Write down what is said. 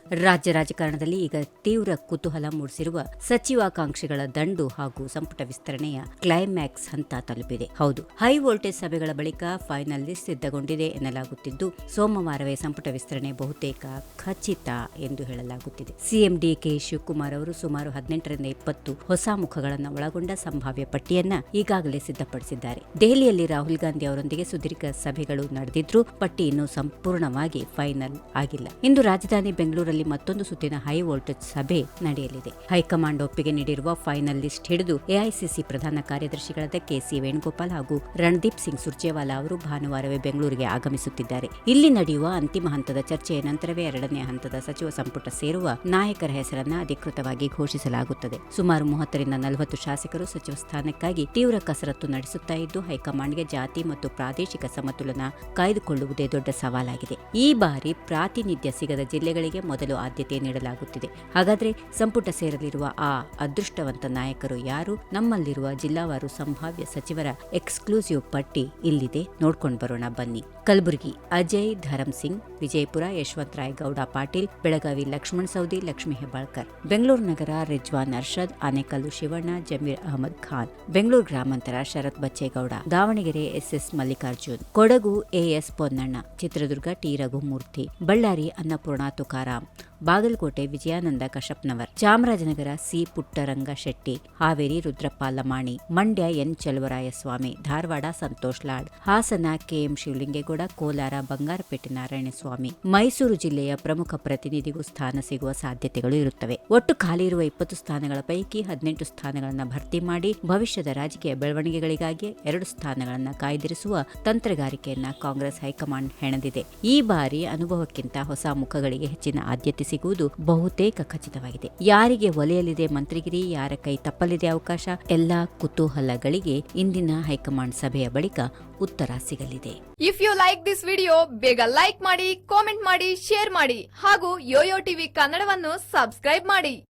ರಾಜ್ಯ ರಾಜಕಾರಣದಲ್ಲಿ ಈಗ ತೀವ್ರ ಕುತೂಹಲ ಮೂಡಿಸಿರುವ ಸಚಿವಾಕಾಂಕ್ಷಿಗಳ ದಂಡು ಹಾಗೂ ಸಂಪುಟ ವಿಸ್ತರಣೆಯ ಕ್ಲೈಮ್ಯಾಕ್ಸ್ ಹಂತ ತಲುಪಿದೆ. ಹೌದು, ಹೈ ವೋಲ್ಟೇಜ್ ಸಭೆಗಳ ಬಳಿಕ ಫೈನಲ್ ಲಿಸ್ಟ್ ಸಿದ್ಧಗೊಂಡಿದೆ ಎನ್ನಲಾಗುತ್ತಿದ್ದು, ಸೋಮವಾರವೇ ಸಂಪುಟ ವಿಸ್ತರಣೆ ಬಹುತೇಕ ಖಚಿತ ಎಂದು ಹೇಳಲಾಗುತ್ತಿದೆ. ಸಿಎಂ ಡಿಕೆ ಶಿವಕುಮಾರ್ ಅವರು ಸುಮಾರು 18ರಿಂದ 20 ಹೊಸ ಮುಖಗಳನ್ನು ಒಳಗೊಂಡ ಸಂಭಾವ್ಯ ಪಟ್ಟಿಯನ್ನ ಈಗಾಗಲೇ ಸಿದ್ಧಪಡಿಸಿದ್ದಾರೆ. ದೆಹಲಿಯಲ್ಲಿ ರಾಹುಲ್ ಗಾಂಧಿ ಅವರೊಂದಿಗೆ ಸುದೀರ್ಘ ಸಭೆಗಳು ನಡೆದಿದ್ರೂ ಪಟ್ಟಿ ಇನ್ನೂ ಸಂಪೂರ್ಣವಾಗಿ ಫೈನಲ್ ಆಗಿಲ್ಲ. ಇಂದು ರಾಜಧಾನಿ ಬೆಂಗಳೂರಲ್ಲಿ ಮತ್ತೊಂದು ಸುತ್ತಿನ ಹೈ ವೋಲ್ಟೇಜ್ ಸಭೆ ನಡೆಯಲಿದೆ. ಹೈಕಮಾಂಡ್ ಒಪ್ಪಿಗೆ ನೀಡಿರುವ ಫೈನಲ್ ಲಿಸ್ಟ್ ಹಿಡಿದು ಎಐಸಿಸಿ ಪ್ರಧಾನ ಕಾರ್ಯದರ್ಶಿಗಳಾದ ಕೆಸಿ ವೇಣುಗೋಪಾಲ್ ಹಾಗೂ ರಣದೀಪ್ ಸಿಂಗ್ ಸುರ್ಜೇವಾಲಾ ಅವರು ಭಾನುವಾರವೇ ಬೆಂಗಳೂರಿಗೆ ಆಗಮಿಸುತ್ತಿದ್ದಾರೆ. ಇಲ್ಲಿ ನಡೆಯುವ ಅಂತಿಮ ಹಂತದ ಚರ್ಚೆಯ ನಂತರವೇ ಎರಡನೇ ಹಂತದ ಸಚಿವ ಸಂಪುಟ ಸೇರುವ ನಾಯಕರ ಹೆಸರನ್ನ ಅಧಿಕೃತವಾಗಿ ಘೋಷಿಸಲಾಗುತ್ತದೆ. ಸುಮಾರು 30ರಿಂದ 40 ಶಾಸಕರು ಸಚಿವ ಸ್ಥಾನಕ್ಕಾಗಿ ತೀವ್ರ ಕಸರತ್ತು ನಡೆಸುತ್ತಾ ಇದ್ದು, ಹೈಕಮಾಂಡ್ಗೆ ಜಾತಿ ಮತ್ತು ಪ್ರಾದೇಶಿಕ ಸಮತೋಲನ ಕಾಯ್ದುಕೊಳ್ಳುವುದೇ ದೊಡ್ಡ ಸವಾಲಾಗಿದೆ. ಈ ಬಾರಿ ಪ್ರಾತಿನಿಧ್ಯ ಸಿಗದ ಜಿಲ್ಲೆಗಳಿಗೆ ಮೊದಲು ಆದ್ಯತೆ ನೀಡಲಾಗುತ್ತಿದೆ. ಹಾಗಾದ್ರೆ ಸಂಪುಟ ಸೇರಲಿರುವ ಆ ಅದೃಷ್ಟವಂತ ನಾಯಕರು ಯಾರು? ನಮ್ಮಲ್ಲಿರುವ ಜಿಲ್ಲಾವಾರು ಸಂಭಾವ್ಯ ಸಚಿವರ ಎಕ್ಸ್ಕ್ಲೂಸಿವ್ ಪಟ್ಟಿ ಇಲ್ಲಿದೆ, ನೋಡ್ಕೊಂಡು ಬರೋಣ ಬನ್ನಿ. ಕಲಬುರಗಿ ಅಜಯ್ ಧರಮ್ ಸಿಂಗ್, ವಿಜಯಪುರ ಯಶವಂತರಾಯ್ ಗೌಡ ಪಾಟೀಲ್, ಬೆಳಗಾವಿ ಲಕ್ಷ್ಮಣ್ ಸವದಿ, ಲಕ್ಷ್ಮೀ ಹೆಬ್ಬಾಳ್ಕರ್, ಬೆಂಗಳೂರು ನಗರ ರಿಜ್ವಾನ್ ಅರ್ಷದ್, ಆನೇಕಲ್ಲು ಶಿವಣ್ಣ, ಜಮೀರ್ ಅಹಮದ್ ಖಾನ್, ಬೆಂಗಳೂರು ಗ್ರಾಮಾಂತರ Sharath Bachegowda, Davanagere SS Mallikarjun, Kodagu AS Ponnanna, Chitradurga T Raghumurthy, Ballari Annapurna Tukaram, Bagalkot Vijayananda Kashappanavar, Chamarajanagar C Puttaranga Shetty, Haveri Rudrappa Lamani, Mandya N Chaluvarayaswamy, Dharwad Santosh Lad, Hassan KM Shivalingegowda, Kolar Bangarapet Narayanaswamy, Mysuru ಜಿಲ್ಲೆಯ ಪ್ರಮುಖ ಪ್ರತಿನಿಧಿಗೂ ಸ್ಥಾನ ಸಿಗುವ ಸಾಧ್ಯತೆಗಳು ಇರುತ್ತವೆ. ಒಟ್ಟು ಖಾಲಿ ಇರುವ 20 ಸ್ಥಾನಗಳ ಪೈಕಿ 18 ಸ್ಥಾನಗಳನ್ನು ಭರ್ತಿ ಮಾಡಿ ಭವಿಷ್ಯದ ರಾಜಕೀಯ ಬೆಳವಣಿಗೆಗಳಿಗಾಗಿ 2 ಸ್ಥಾನಗಳನ್ನು ಕಾಯ್ದಿರಿಸುವ ತಂತ್ರಗಾರಿಕೆಯನ್ನ ಕಾಂಗ್ರೆಸ್ ಹೈಕಮಾಂಡ್ ಹೆಣೆದಿದೆ. ಈ ಬಾರಿ ಅನುಭವಕ್ಕಿಂತ ಹೊಸ ಮುಖಗಳಿಗೆ ಹೆಚ್ಚಿನ ಆದ್ಯತೆ ಸಿಗುವುದು ಬಹುತೇಕ ಖಚಿತವಾಗಿದೆ. ಯಾರಿಗೆ ಒಲೆಯಲಿದೆ ಮಂತ್ರಿಗಿರಿ, ಯಾರ ಕೈ ತಪ್ಪಲಿದೆ ಅವಕಾಶ, ಎಲ್ಲಾ ಕುತೂಹಲಗಳಿಗೆ ಇಂದಿನ ಹೈಕಮಾಂಡ್ ಸಭೆಯ ಬಳಿಕ ಉತ್ತರ ಸಿಗಲಿದೆ. If you like this video, ಬೇಗ ಲೈಕ್ ಮಾಡಿ, ಕಾಮೆಂಟ್ ಮಾಡಿ, ಶೇರ್ ಮಾಡಿ ಹಾಗೂ ಯೋಯೋ ಟಿವಿ ಕನ್ನಡವನ್ನು ಸಬ್ಸ್ಕ್ರೈಬ್ ಮಾಡಿ.